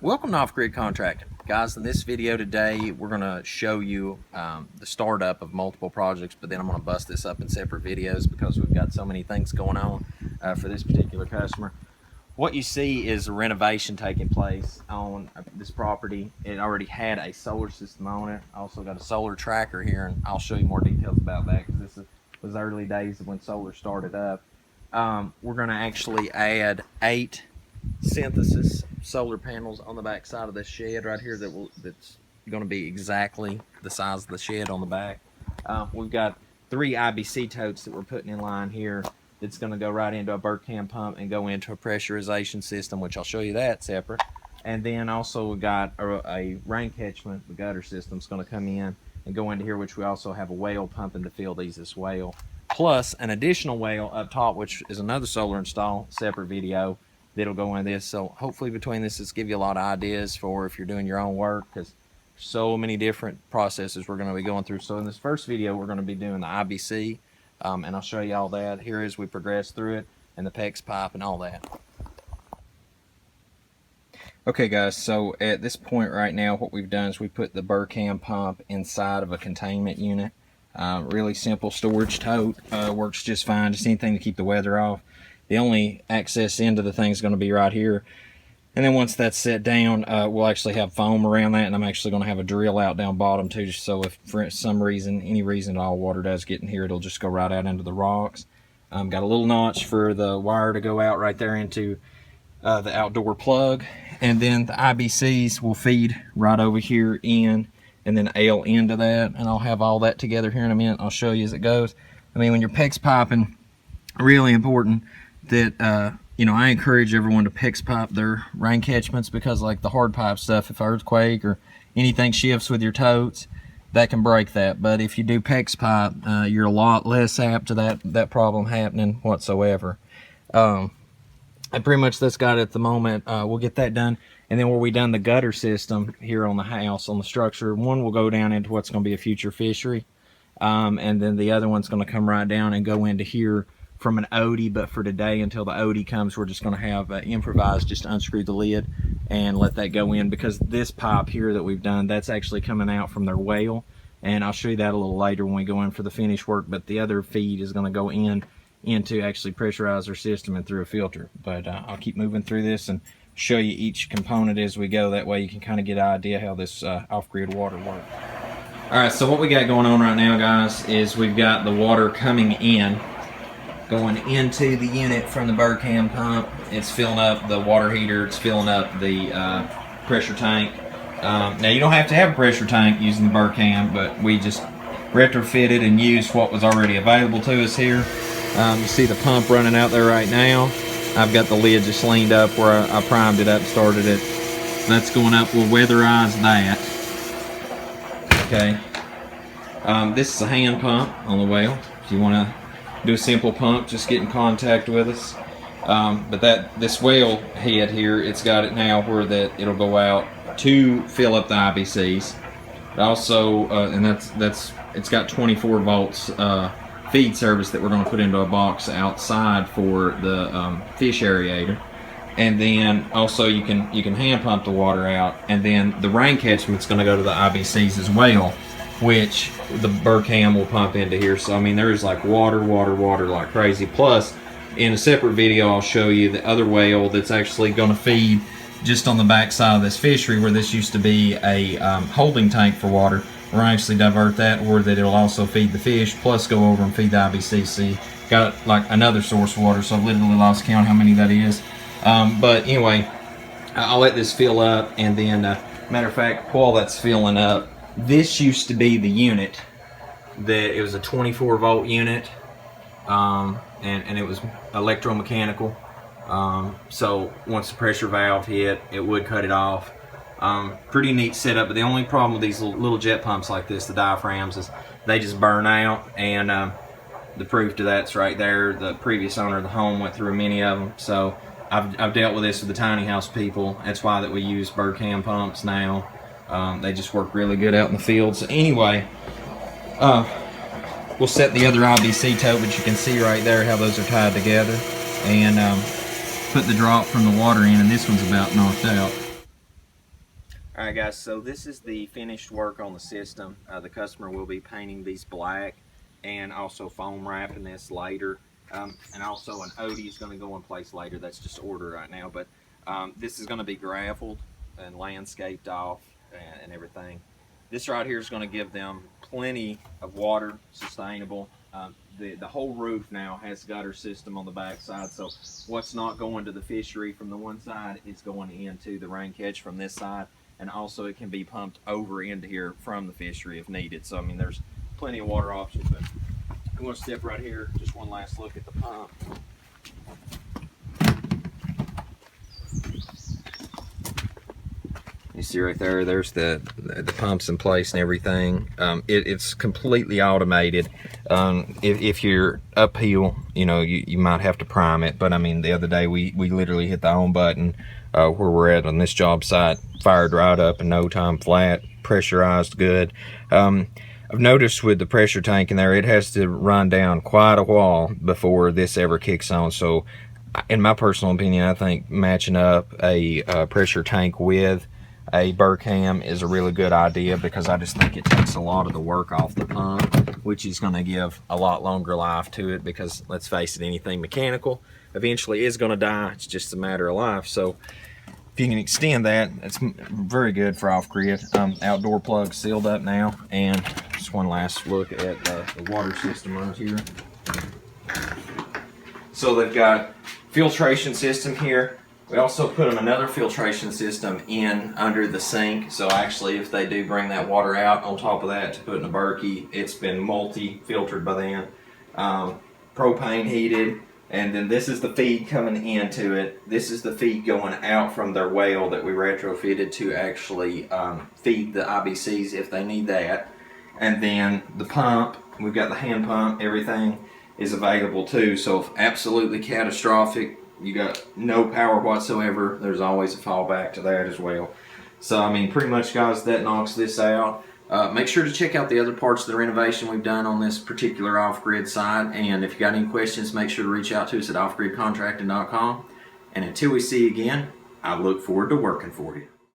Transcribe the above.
Welcome to Off Grid Contracting. Guys, in this video today, we're going to show you the startup of multiple projects, but then I'm going to bust this up in separate videos because we've got so many things going on for this particular customer. What you see is a renovation taking place on this property. It already had a solar system on it. Also got a solar tracker here, and I'll show you more details about that because this was the early days of when solar started up. We're going to actually add 8 synthesis solar panels on the back side of this shed right here that's going to be exactly the size of the shed on the back. We've got 3 IBC totes that we're putting in line here. It's going to go right into a Bergkamp pump and go into a pressurization system, which I'll show you that separate. And then also we got a rain catchment, the gutter system is going to come in and go into here, which we also have a well pumping to fill these as well. Plus an additional well up top, which is another solar install, separate video that'll go in this. So hopefully between this, it's give you a lot of ideas for if you're doing your own work, because so many different processes we're going to be going through. So in this first video, we're going to be doing the IBC. And I'll show you all that here as we progress through it, and the PEX pipe and all that. Okay guys, so at this point right now, what we've done is we put the Bergkamp pump inside of a containment unit. Really simple storage tote, works just fine, just anything to keep the weather off. The only access into the thing is going to be right here. And then once that's set down, we'll actually have foam around that, and I'm actually going to have a drill out down bottom too, just so if for some reason, any reason at all, water does get in here, it'll just go right out into the rocks. Got a little notch for the wire to go out right there into the outdoor plug, and then the IBCs will feed right over here in, and then L into that, and I'll have all that together here in a minute. I'll show you as it goes. I mean, when you're PEX piping, really important that you know, I encourage everyone to PEX pipe their rain catchments, because like the hard pipe stuff, if earthquake or anything shifts with your totes, that can break that. But if you do PEX pipe, you're a lot less apt to that problem happening whatsoever. And pretty much that's got it at the moment. We'll get that done, and then where we done the gutter system here on the house, on the structure, one will go down into what's going to be a future fishery, and then the other one's going to come right down and go into here from an OD. But for today, until the OD comes, we're just going to have improvised, just unscrew the lid and let that go in, because this pipe here that we've done, that's actually coming out from their well, and I'll show you that a little later when we go in for the finish work. But the other feed is going to go into actually pressurize their system and through a filter. But I'll keep moving through this and show you each component as we go. That way you can kind of get an idea how this off-grid water works. Alright, so what we got going on right now, guys, is we've got the water coming in, going into the unit from the Bergkamp pump. It's filling up the water heater, it's filling up the pressure tank. Now you don't have to have a pressure tank using the Bergkamp, but we just retrofitted and used what was already available to us here. You see the pump running out there right now. I've got the lid just leaned up where I primed it up, started it. That's going up, we'll weatherize that. Okay. This is a hand pump on the well. If you want to do a simple pump, just get in contact with us. But this well head here, it's got it now where that it'll go out to fill up the IBCs. But also, and it's got 24 volts feed service that we're going to put into a box outside for the fish aerator. And then also you can hand pump the water out, and then the rain catchment's going to go to the IBCs as well, which the Bergkamp will pump into here. So I mean, there is like water like crazy. Plus, in a separate video, I'll show you the other well that's actually going to feed just on the back side of this fishery, where this used to be a holding tank for water. We're actually divert that, or that it'll also feed the fish, plus go over and feed the IBC. See, got like another source of water, so I've literally lost count how many that is. But anyway, I'll let this fill up, and then matter of fact, while that's filling up, this used to be the unit that it was a 24 volt unit, and it was electromechanical. So once the pressure valve hit, it would cut it off. Pretty neat setup, but the only problem with these little jet pumps like this, the diaphragms, is they just burn out, and the proof to that's right there. The previous owner of the home went through many of them, so I've dealt with this with the tiny house people. That's why that we use Bergkamp pumps now. They just work really good out in the field. So anyway, we'll set the other IBC tote, but you can see right there how those are tied together, and put the drop from the water in, and this one's about knocked out. All right, guys, so this is the finished work on the system. The customer will be painting these black and also foam wrapping this later. And also an OD is going to go in place later. That's just order right now. But this is going to be graveled and landscaped off and everything. This right here is going to give them plenty of water, sustainable. The whole roof now has gutter system on the back side, so what's not going to the fishery from the one side is going into the rain catch from this side, and also it can be pumped over into here from the fishery if needed. So I mean, there's plenty of water options. But I'm going to step right here, just one last look at the pump. You see right there, there's the pumps in place and everything. It's completely automated. If you're uphill, you know, you might have to prime it. But I mean, the other day we literally hit the on button where we're at on this job site, fired right up in no time flat, pressurized good. I've noticed with the pressure tank in there, it has to run down quite a while before this ever kicks on. So in my personal opinion, I think matching up a pressure tank with a Berkham is a really good idea, because I just think it takes a lot of the work off the pump, which is going to give a lot longer life to it, because let's face it, anything mechanical eventually is going to die. It's just a matter of life. So if you can extend that, it's very good for off-grid. Outdoor plug sealed up now, and just one last look at the water system right here. So they've got filtration system here. We also put them another filtration system in under the sink, so actually if they do bring that water out on top of that to put in a Berkey, it's been multi-filtered by then. Propane heated, and then this is the feed coming into it. This is the feed going out from their well that we retrofitted to actually feed the IBCs if they need that. And then the pump, we've got the hand pump, everything is available too. So if absolutely catastrophic, you got no power whatsoever, there's always a fallback to that as well. So I mean, pretty much guys, that knocks this out. Make sure to check out the other parts of the renovation we've done on this particular off-grid side, and if you got any questions, make sure to reach out to us at offgridcontracting.com. And until we see you again, I look forward to working for you.